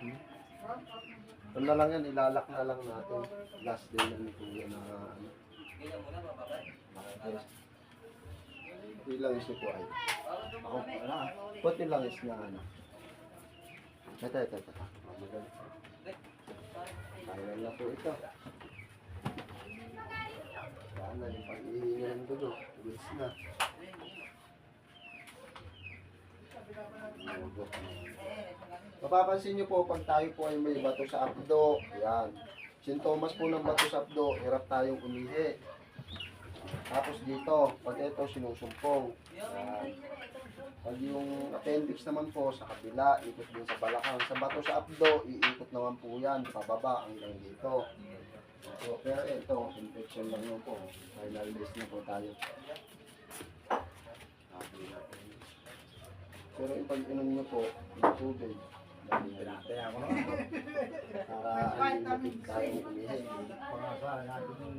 Ano na lang yan, ilalak na lang natin. Last day na ni Kuya na ano. Yes. Ilang is ito ay. Ako, puti lang is na ano. Ito. Magaling. Kaya na po ito. Sana yung pag-ihinga ng dulo. Yes na. Mapapansin nyo po pag tayo po ay may bato sa abdo, yan. Sintomas po ng bato sa abdo, hirap tayong umihi. Tapos dito, pag ito sinusumpong. Yan. Pag yung appendix naman po sa kabila, ikot din sa balakang. Sa bato sa abdo, iikot naman po yan, pababa hanggang dito. So, pero ito, infection lang yun po. Final list na po tayo. Pero yung pag-inom nyo po, yung tubig, Pinatay ako naman. para alimatig tayong umihin. Pangasahan natin yung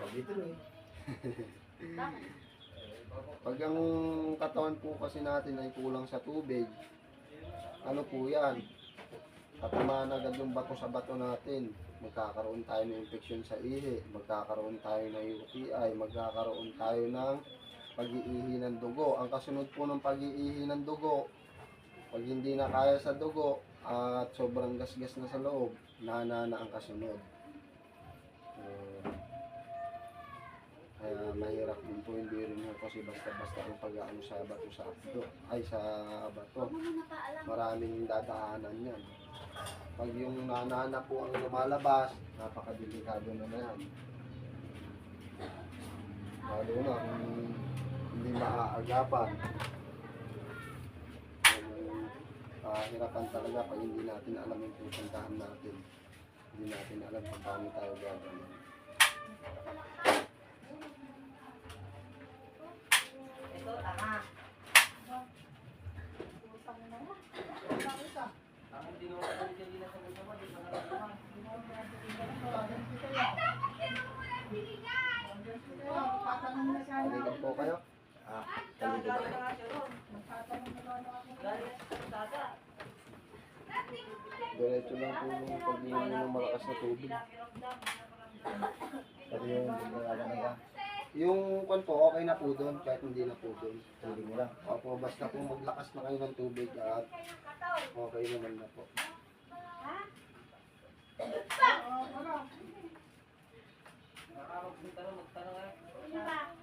dito eh. Pag ang katawan po kasi natin ay kulang sa tubig, ano po yan? Tatamaan agad yung bato sa bato natin. Magkakaroon tayo ng infection sa ihi, magkakaroon tayo ng UTI, magkakaroon tayo ng pag-iihi ng dugo. Ang kasunod po ng pag-iihi ng dugo, pag hindi na kaya sa dugo at sobrang gasgas na sa loob, nana na ang kasunod. Kaya mahirap din po, hindi rin mo kasi basta-basta ang pag-aano sa bato sa abdo, ay sa bato. Maraming dadaanan yan. Pag yung nanana po ang lumalabas, napakadelikado na yan. Lalo na kung hindi maaagapan. Hirapan talaga pag hindi natin alam yung pupuntahan natin. Hindi natin alam kung paano tayo gagawin. Ito, tama. Paligan po kayo. Paligan kayo. Diretso lang po yung pag-inom ng malakas na tubig. Pati yung bumalaga na yan. Yung kwan po, okay na po doon, kahit hindi na po doon. Tubig mo lang. Opo, basta po maglakas na kayo ng tubig at okay naman na po. Magtanong